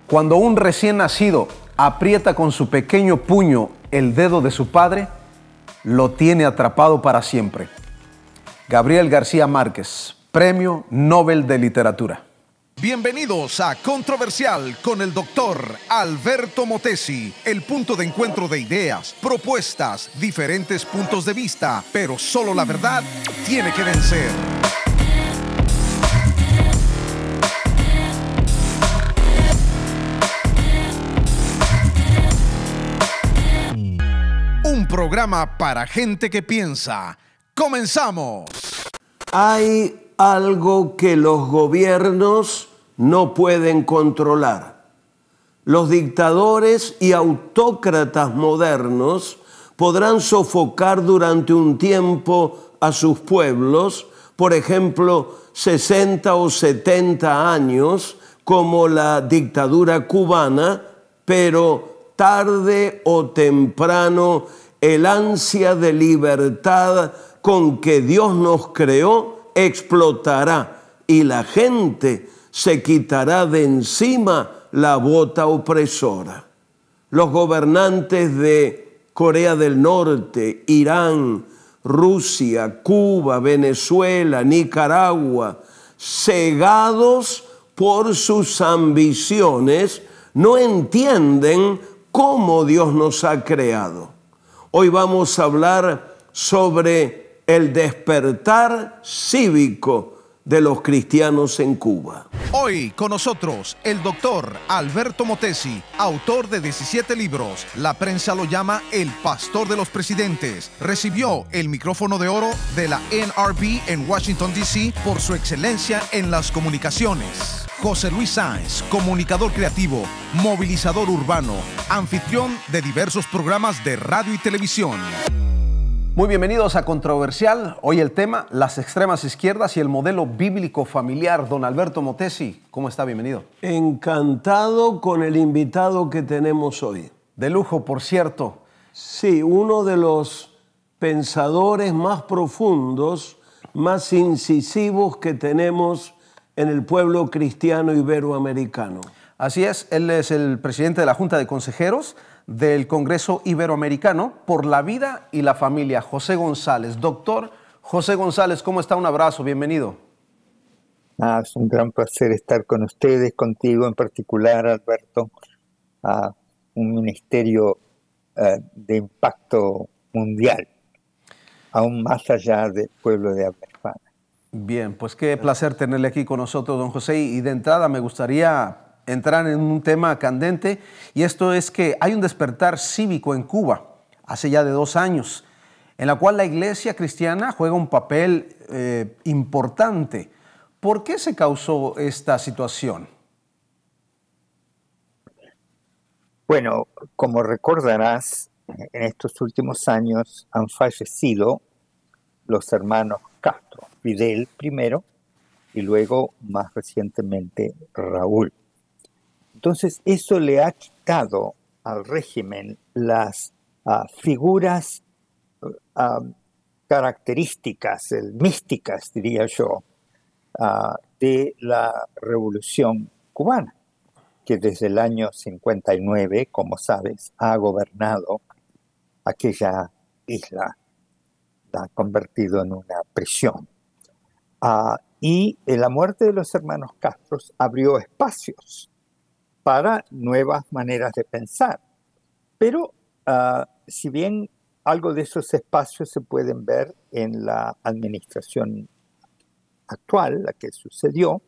Cuando un recién nacido aprieta con su pequeño puño el dedo de su padre, lo tiene atrapado para siempre. Gabriel García Márquez, Premio Nobel de Literatura. Bienvenidos a Controversial con el doctor Alberto Motesi, el punto de encuentro de ideas, propuestas, diferentes puntos de vista, pero solo la verdad tiene que vencer. Un programa para gente que piensa. ¡Comenzamos! Hay algo que los gobiernos no pueden controlar. Los dictadores y autócratas modernos podrán sofocar durante un tiempo a sus pueblos, por ejemplo, 60 o 70 años, como la dictadura cubana, pero tarde o temprano el ansia de libertad con que Dios nos creó explotará y la gente se quitará de encima la bota opresora. Los gobernantes de Corea del Norte, Irán, Rusia, Cuba, Venezuela, Nicaragua, cegados por sus ambiciones, no entienden cómo Dios nos ha creado. Hoy vamos a hablar sobre el despertar cívico de los cristianos en Cuba. Hoy con nosotros el doctor Alberto Motesi, autor de 17 libros. La prensa lo llama el pastor de los presidentes. Recibió el micrófono de oro de la NRB en Washington, D.C. por su excelencia en las comunicaciones. José Luis Sáenz, comunicador creativo, movilizador urbano, anfitrión de diversos programas de radio y televisión. Muy bienvenidos a Controversial. Hoy el tema, las extremas izquierdas y el modelo bíblico familiar. Don Alberto Motesi, ¿cómo está? Bienvenido. Encantado con el invitado que tenemos hoy. De lujo, por cierto. Sí, uno de los pensadores más profundos, más incisivos que tenemos en el pueblo cristiano iberoamericano. Así es, él es el presidente de la Junta de Consejeros del Congreso Iberoamericano por la Vida y la Familia, José González. Doctor José González, ¿cómo está? Un abrazo, bienvenido. Es un gran placer estar con ustedes, contigo en particular, Alberto. Un ministerio de impacto mundial, aún más allá del pueblo de habla hispana. Bien, pues qué placer tenerle aquí con nosotros, don José. Y de entrada me gustaría entrar en un tema candente, y esto es que hay un despertar cívico en Cuba, hace ya de 2 años, en la cual la iglesia cristiana juega un papel importante. ¿Por qué se causó esta situación? Bueno, como recordarás, en estos últimos años han fallecido los hermanos Castro, Fidel primero y luego más recientemente Raúl. Entonces eso le ha quitado al régimen las figuras características, místicas diría yo, de la Revolución Cubana, que desde el año 59, como sabes, ha gobernado aquella isla, la ha convertido en una prisión. Y la muerte de los hermanos Castro abrió espacios para nuevas maneras de pensar. Pero si bien algo de esos espacios se pueden ver en la administración actual, la que sucedió,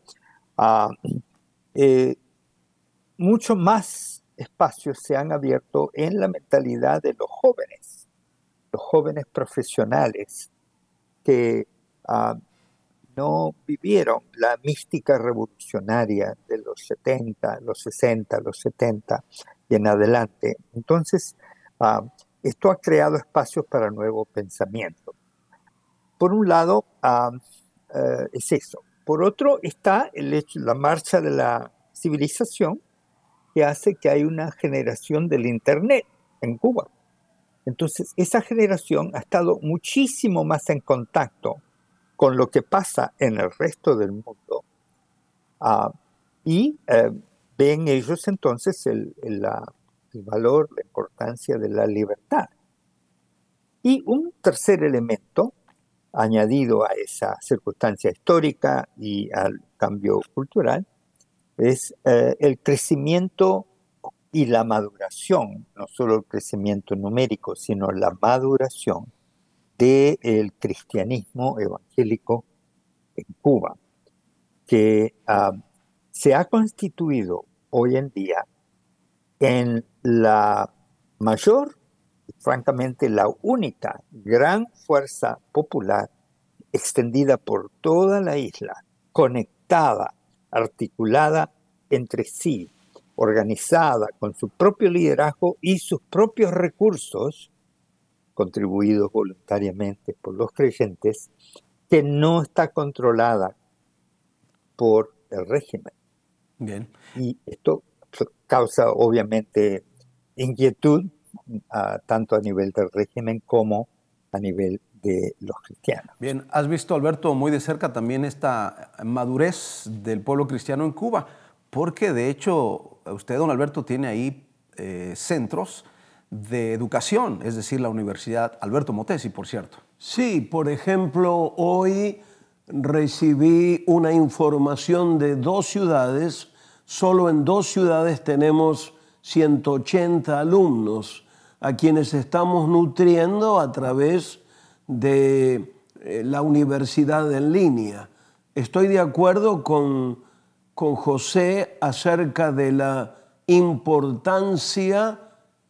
mucho más espacios se han abierto en la mentalidad de los jóvenes profesionales que no vivieron la mística revolucionaria de los 70, los 60, los 70 y en adelante. Entonces, esto ha creado espacios para nuevo pensamiento. Por un lado, es eso. Por otro, está la marcha de la civilización, que hace que hay una generación del Internet en Cuba. Entonces, esa generación ha estado muchísimo más en contacto con lo que pasa en el resto del mundo y ven ellos entonces el valor, la importancia de la libertad. Y un tercer elemento añadido a esa circunstancia histórica y al cambio cultural es el crecimiento y la maduración, no solo el crecimiento numérico, sino la maduración del cristianismo evangélico en Cuba, que se ha constituido hoy en día en la mayor, francamente la única gran fuerza popular extendida por toda la isla, conectada, articulada entre sí, organizada con su propio liderazgo y sus propios recursos, contribuidos voluntariamente por los creyentes, que no está controlada por el régimen. Bien. Y esto causa obviamente inquietud, tanto a nivel del régimen como a nivel de los cristianos. Bien, has visto, Alberto, muy de cerca también esta madurez del pueblo cristiano en Cuba, porque de hecho usted, don Alberto, tiene ahí centros de educación, es decir, la Universidad Alberto Motesi, por cierto. Sí, por ejemplo, hoy recibí una información de 2 ciudades. Solo en 2 ciudades tenemos 180 alumnos a quienes estamos nutriendo a través de la universidad en línea. Estoy de acuerdo con José acerca de la importancia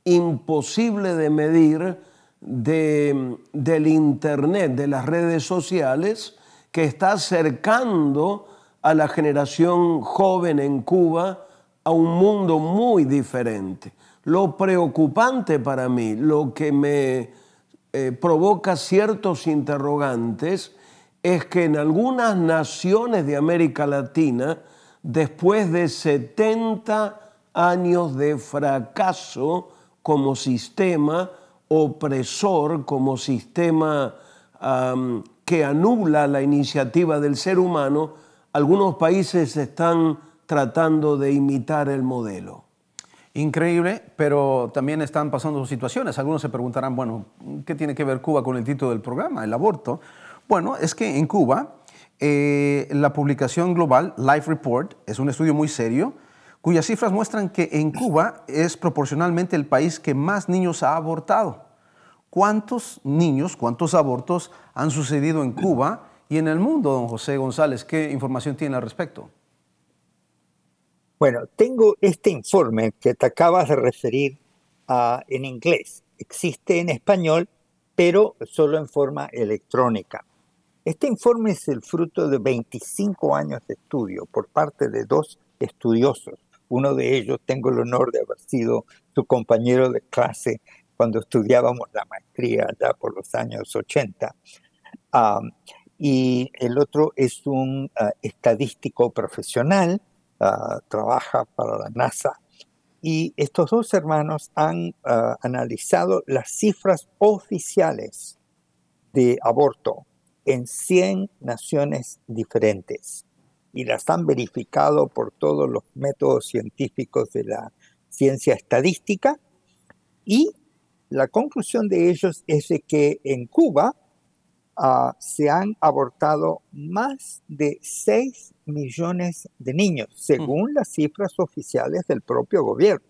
imposible de medir del Internet, de las redes sociales, que está acercando a la generación joven en Cuba a un mundo muy diferente. Lo preocupante para mí, lo que me provoca ciertos interrogantes, es que en algunas naciones de América Latina, después de 70 años de fracaso como sistema opresor, como sistema que anula la iniciativa del ser humano, algunos países están tratando de imitar el modelo. Increíble, pero también están pasando situaciones. Algunos se preguntarán, bueno, ¿qué tiene que ver Cuba con el título del programa, el aborto? Bueno, es que en Cuba la publicación global Life Report es un estudio muy serio cuyas cifras muestran que en Cuba es proporcionalmente el país que más niños ha abortado. ¿Cuántos niños, cuántos abortos han sucedido en Cuba y en el mundo, don José González? ¿Qué información tiene al respecto? Bueno, tengo este informe que te acabas de referir en inglés. Existe en español, pero solo en forma electrónica. Este informe es el fruto de 25 años de estudio por parte de 2 estudiosos. Uno de ellos tengo el honor de haber sido su compañero de clase cuando estudiábamos la maestría ya por los años 80. Y el otro es un estadístico profesional, trabaja para la NASA. Y estos 2 hermanos han analizado las cifras oficiales de aborto en 100 naciones diferentes y las han verificado por todos los métodos científicos de la ciencia estadística, y la conclusión de ellos es de que en Cuba se han abortado más de 6 millones de niños, según las cifras oficiales del propio gobierno.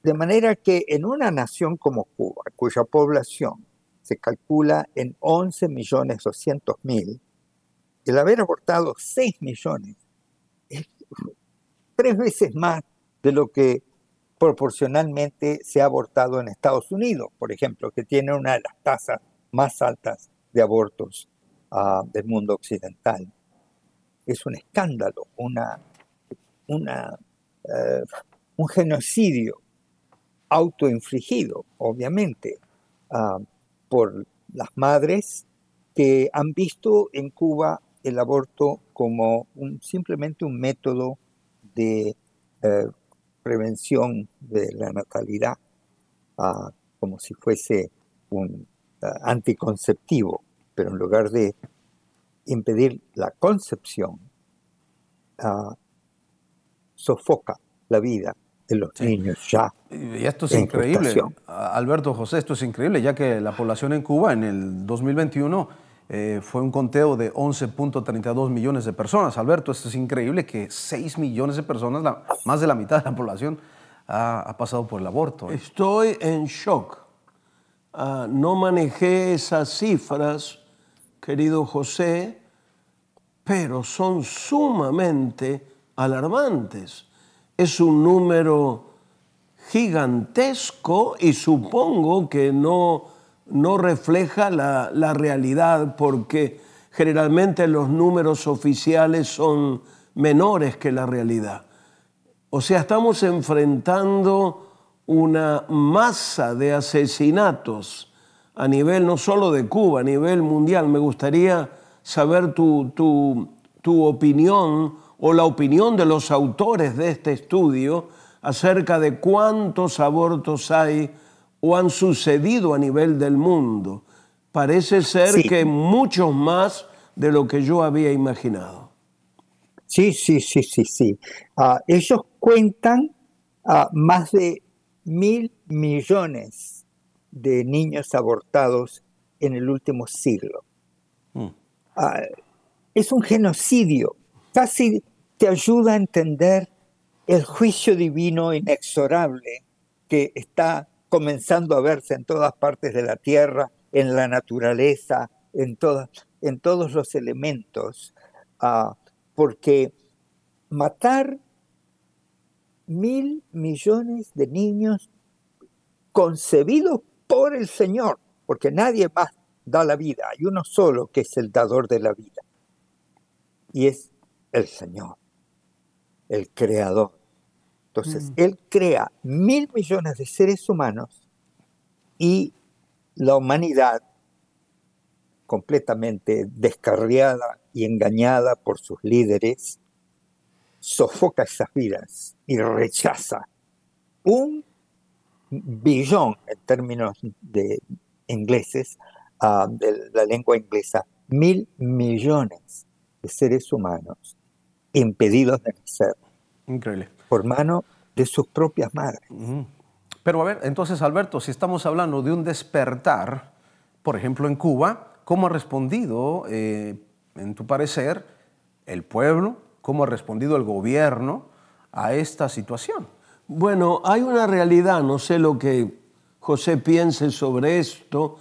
De manera que en una nación como Cuba, cuya población se calcula en 11.200.000, el haber abortado 6 millones es 3 veces más de lo que proporcionalmente se ha abortado en Estados Unidos, por ejemplo, que tiene una de las tasas más altas de abortos del mundo occidental. Es un escándalo, un genocidio autoinfligido, obviamente, por las madres que han visto en Cuba el aborto como simplemente un método de prevención de la natalidad, como si fuese un anticonceptivo, pero en lugar de impedir la concepción, sofoca la vida de los niños ya. Y esto es en increíble, gestación. Alberto José, esto es increíble, ya que la población en Cuba en el 2021 fue un conteo de 11.32 millones de personas. Alberto, esto es increíble que 6 millones de personas, más de la mitad de la población, ha pasado por el aborto. Estoy en shock. No manejé esas cifras, querido José, pero son sumamente alarmantes. Es un número gigantesco y supongo que no refleja la realidad, porque generalmente los números oficiales son menores que la realidad. O sea, estamos enfrentando una masa de asesinatos a nivel no solo de Cuba, a nivel mundial. Me gustaría saber tu opinión o la opinión de los autores de este estudio acerca de cuántos abortos hay o han sucedido a nivel del mundo. Parece ser Sí. que muchos más de lo que yo había imaginado. Sí. Ellos cuentan más de 1.000 millones de niños abortados en el último siglo. Es un genocidio. Casi te ayuda a entender el juicio divino inexorable que está comenzando a verse en todas partes de la tierra, en la naturaleza, en todos los elementos. Porque matar 1.000 millones de niños concebidos por el Señor, porque nadie más da la vida, hay uno solo que es el dador de la vida, y es el Señor, el Creador. Entonces, Él crea 1.000 millones de seres humanos y la humanidad, completamente descarriada y engañada por sus líderes, sofoca esas vidas y rechaza 1 billón, en términos ingleses, de la lengua inglesa, 1.000 millones de seres humanos impedidos de nacer. Increíble. Por mano de sus propias madres. Pero a ver, entonces, Alberto, si estamos hablando de un despertar, por ejemplo, en Cuba, ¿cómo ha respondido, en tu parecer, el pueblo? ¿Cómo ha respondido el gobierno a esta situación? Bueno, hay una realidad, no sé lo que José piense sobre esto,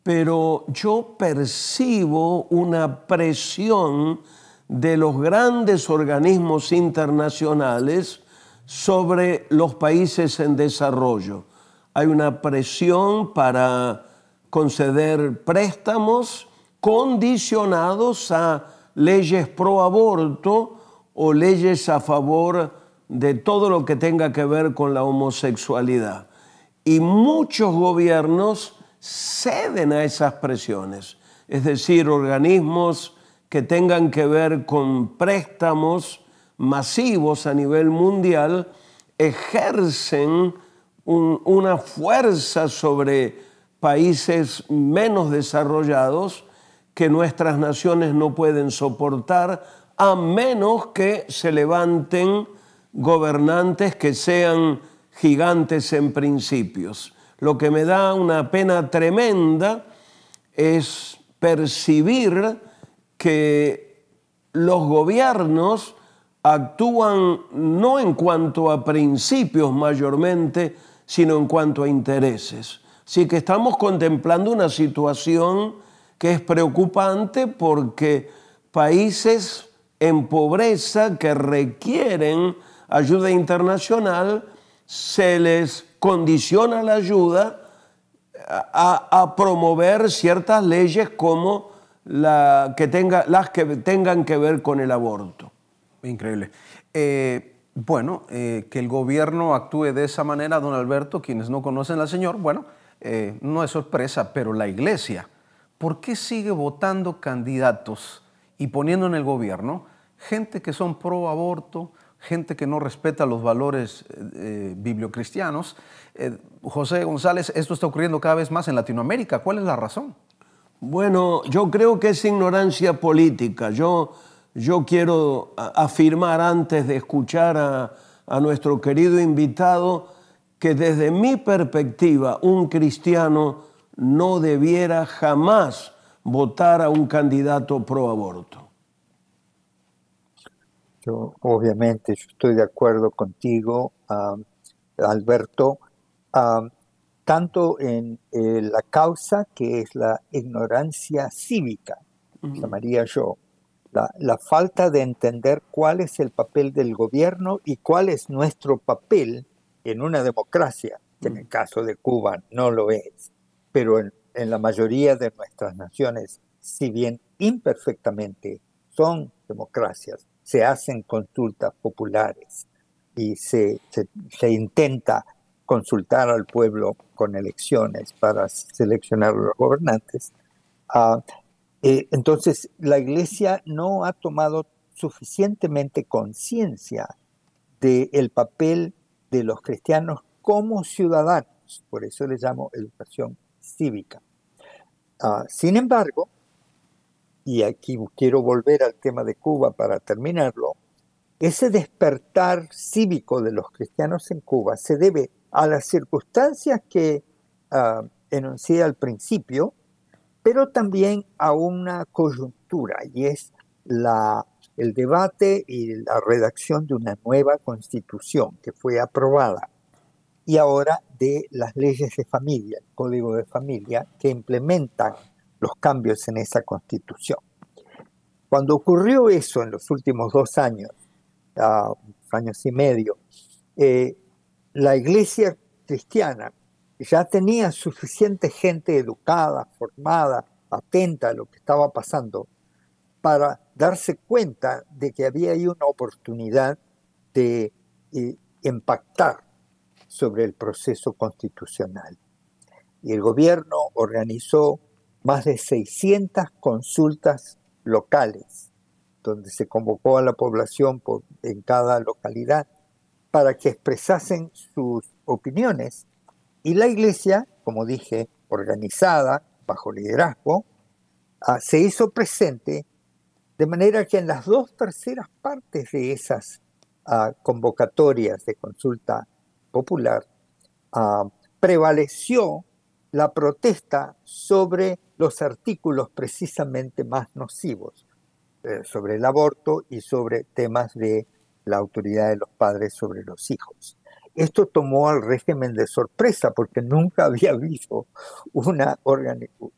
pero yo percibo una presión de los grandes organismos internacionales sobre los países en desarrollo. Hay una presión para conceder préstamos condicionados a leyes pro aborto o leyes a favor de todo lo que tenga que ver con la homosexualidad. Y muchos gobiernos ceden a esas presiones, es decir, organismos que tengan que ver con préstamos masivos a nivel mundial ejercen una fuerza sobre países menos desarrollados que nuestras naciones no pueden soportar, a menos que se levanten gobernantes que sean gigantes en principios. Lo que me da una pena tremenda es percibir que los gobiernos actúan no en cuanto a principios mayormente, sino en cuanto a intereses. Así que estamos contemplando una situación que es preocupante porque países en pobreza que requieren ayuda internacional, se les condiciona la ayuda a promover ciertas leyes como las que tengan que ver con el aborto. Increíble. Que el gobierno actúe de esa manera, don Alberto, quienes no conocen al Señor, no es sorpresa, pero la Iglesia, ¿por qué sigue votando candidatos y poniendo en el gobierno gente que son pro aborto, gente que no respeta los valores bibliocristianos? José González, esto está ocurriendo cada vez más en Latinoamérica. ¿Cuál es la razón? Bueno, yo creo que es ignorancia política. Yo yo quiero afirmar antes de escuchar a nuestro querido invitado que desde mi perspectiva un cristiano no debiera jamás votar a un candidato pro aborto. Yo, obviamente, yo estoy de acuerdo contigo, Alberto, tanto en la causa que es la ignorancia cívica, llamaría yo, la falta de entender cuál es el papel del gobierno y cuál es nuestro papel en una democracia, que en el caso de Cuba no lo es, pero en la mayoría de nuestras naciones, si bien imperfectamente son democracias, se hacen consultas populares y se intenta consultar al pueblo con elecciones para seleccionar a los gobernantes. Entonces, la Iglesia no ha tomado suficientemente conciencia del papel de los cristianos como ciudadanos. Por eso le llamo educación cívica. Sin embargo, y aquí quiero volver al tema de Cuba para terminarlo, ese despertar cívico de los cristianos en Cuba se debe a las circunstancias que enuncié al principio, pero también a una coyuntura, y es el debate y la redacción de una nueva constitución que fue aprobada, y ahora de las leyes de familia, el Código de Familia, que implementan los cambios en esa constitución. Cuando ocurrió eso en los últimos 2 años, 2 años y medio, la Iglesia cristiana ya tenía suficiente gente educada, formada, atenta a lo que estaba pasando, para darse cuenta de que había ahí una oportunidad de impactar sobre el proceso constitucional. Y el gobierno organizó más de 600 consultas locales, donde se convocó a la población en cada localidad para que expresasen sus opiniones. Y la Iglesia, como dije, organizada, bajo liderazgo, se hizo presente, de manera que en las 2/3 partes de esas convocatorias de consulta popular prevaleció la protesta sobre los artículos precisamente más nocivos, sobre el aborto y sobre temas de la autoridad de los padres sobre los hijos. Esto tomó al régimen de sorpresa porque nunca había habido una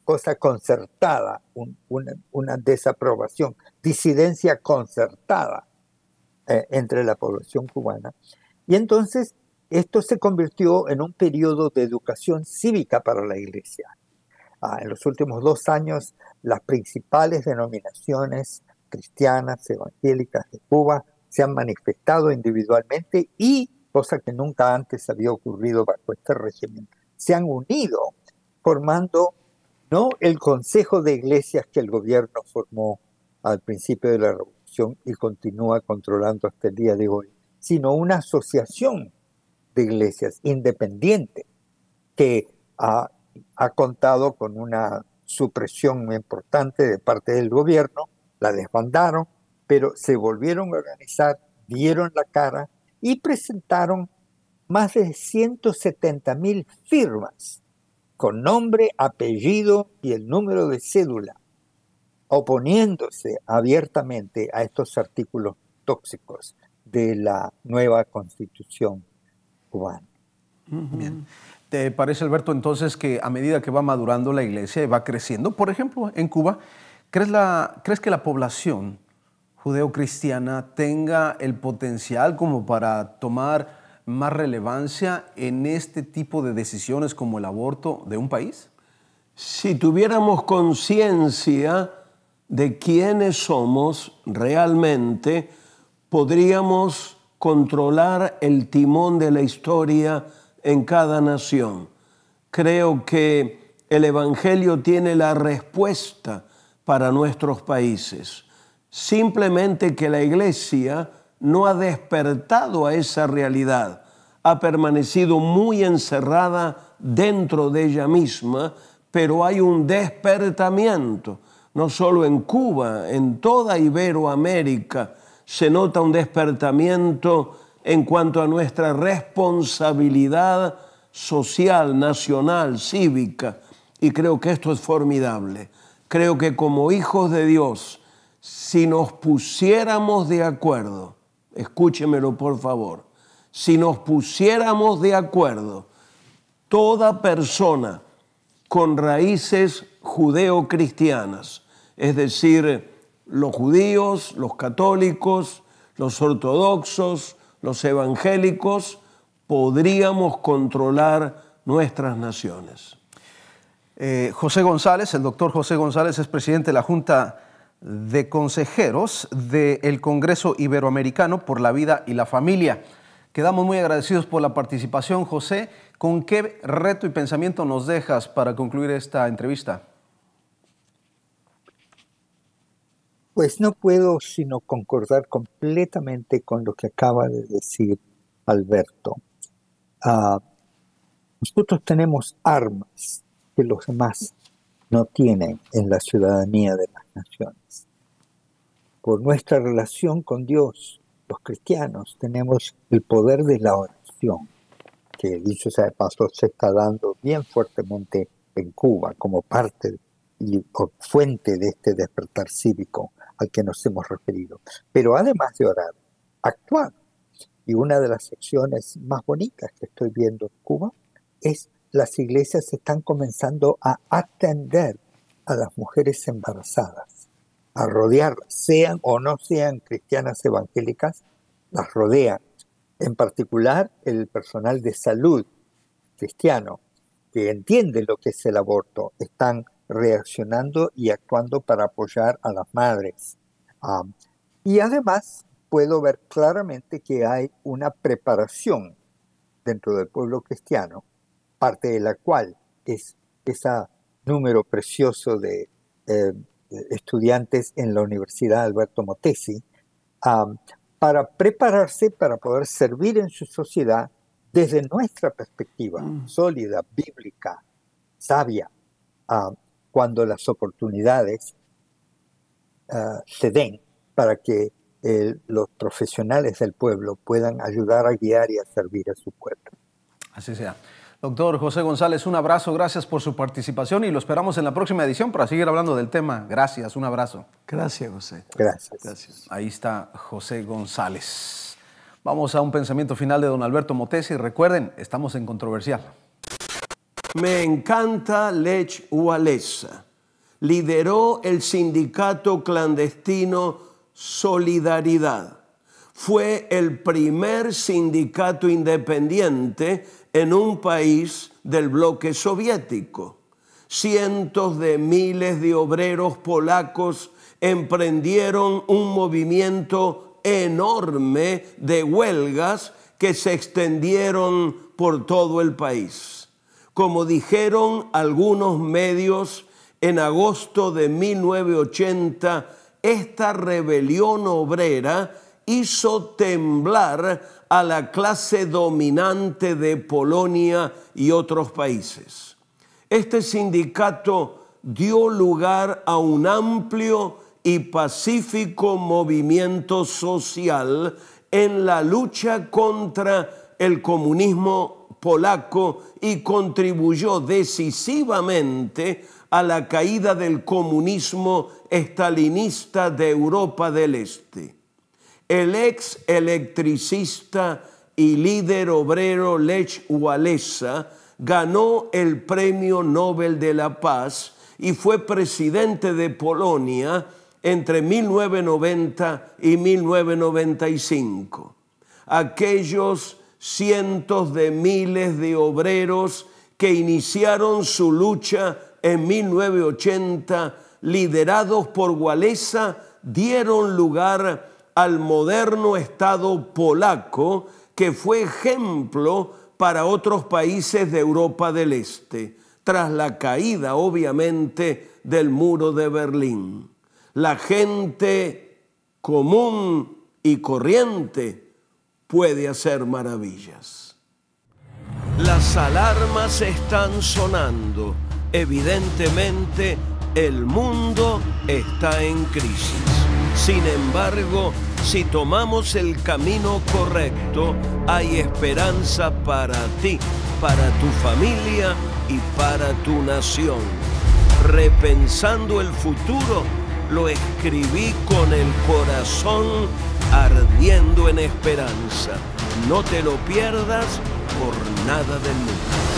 cosa concertada, una desaprobación, disidencia concertada entre la población cubana. Y entonces esto se convirtió en un periodo de educación cívica para la Iglesia. En los últimos 2 años, las principales denominaciones cristianas, evangélicas de Cuba se han manifestado individualmente y, cosa que nunca antes había ocurrido bajo este régimen, se han unido formando no el Consejo de Iglesias que el gobierno formó al principio de la Revolución y continúa controlando hasta el día de hoy, sino una asociación de iglesias independiente que ha contado con una supresión muy importante de parte del gobierno, la desbandaron, pero se volvieron a organizar, dieron la cara y presentaron más de 170.000 firmas con nombre, apellido y el número de cédula, oponiéndose abiertamente a estos artículos tóxicos de la nueva Constitución cubana. Bien. ¿Te parece, Alberto, entonces que a medida que va madurando la Iglesia y va creciendo, por ejemplo, en Cuba, ¿crees que la población judeocristiana tenga el potencial como para tomar más relevancia en este tipo de decisiones como el aborto de un país? Si tuviéramos conciencia de quiénes somos realmente, podríamos controlar el timón de la historia en cada nación. Creo que el Evangelio tiene la respuesta para nuestros países. Simplemente que la Iglesia no ha despertado a esa realidad, ha permanecido muy encerrada dentro de ella misma, pero hay un despertamiento no solo en Cuba, en toda Iberoamérica se nota un despertamiento en cuanto a nuestra responsabilidad social, nacional, cívica, y creo que esto es formidable. Creo que como hijos de Dios, si nos pusiéramos de acuerdo, escúchemelo por favor, si nos pusiéramos de acuerdo, toda persona con raíces judeo-cristianas, es decir, los judíos, los católicos, los ortodoxos, los evangélicos, podríamos controlar nuestras naciones. José González, el doctor José González es presidente de la Junta de Consejeros del Congreso Iberoamericano por la Vida y la Familia. Quedamos muy agradecidos por la participación, José. ¿Con qué reto y pensamiento nos dejas para concluir esta entrevista? Pues no puedo sino concordar completamente con lo que acaba de decir Alberto. Nosotros tenemos armas que los demás no tienen en la ciudadanía de las naciones. Por nuestra relación con Dios, los cristianos tenemos el poder de la oración, que dicho sea de paso se está dando bien fuertemente en Cuba como parte y fuente de este despertar cívico al que nos hemos referido. Pero además de orar, actuar. Y una de las secciones más bonitas que estoy viendo en Cuba es las iglesias están comenzando a atender a las mujeres embarazadas, a rodearlas, sean o no sean cristianas evangélicas, las rodean. En particular, el personal de salud cristiano, que entiende lo que es el aborto, están reaccionando y actuando para apoyar a las madres. Y además, puedo ver claramente que hay una preparación dentro del pueblo cristiano, parte de la cual es ese número precioso de estudiantes en la Universidad Alberto Motesi, para prepararse para poder servir en su sociedad desde nuestra perspectiva sólida, bíblica, sabia, cuando las oportunidades se den para que los profesionales del pueblo puedan ayudar a guiar y a servir a su pueblo. Así sea. Doctor José González, un abrazo, gracias por su participación y lo esperamos en la próxima edición para seguir hablando del tema. Gracias, un abrazo. Gracias, José. Gracias. Ahí está José González. Vamos a un pensamiento final de don Alberto Motesi. Recuerden, estamos en Controversial. Me encanta Lech Walesa. Lideró el sindicato clandestino Solidaridad. Fue el primer sindicato independiente en un país del bloque soviético. Cientos de miles de obreros polacos emprendieron un movimiento enorme de huelgas que se extendieron por todo el país. Como dijeron algunos medios, en agosto de 1980, esta rebelión obrera hizo temblar a la clase dominante de Polonia y otros países. Este sindicato dio lugar a un amplio y pacífico movimiento social en la lucha contra el comunismo polaco y contribuyó decisivamente a la caída del comunismo estalinista de Europa del Este. El ex electricista y líder obrero Lech Walesa ganó el Premio Nobel de la Paz y fue presidente de Polonia entre 1990 y 1995. Aquellos cientos de miles de obreros que iniciaron su lucha en 1980, liderados por Walesa, dieron lugar al moderno Estado polaco que fue ejemplo para otros países de Europa del Este, tras la caída, obviamente, del muro de Berlín. La gente común y corriente puede hacer maravillas. Las alarmas están sonando. Evidentemente, El mundo está en crisis. Sin embargo, si tomamos el camino correcto, hay esperanza para ti, para tu familia y para tu nación. Repensando el futuro, lo escribí con el corazón ardiendo en esperanza. No te lo pierdas por nada del mundo.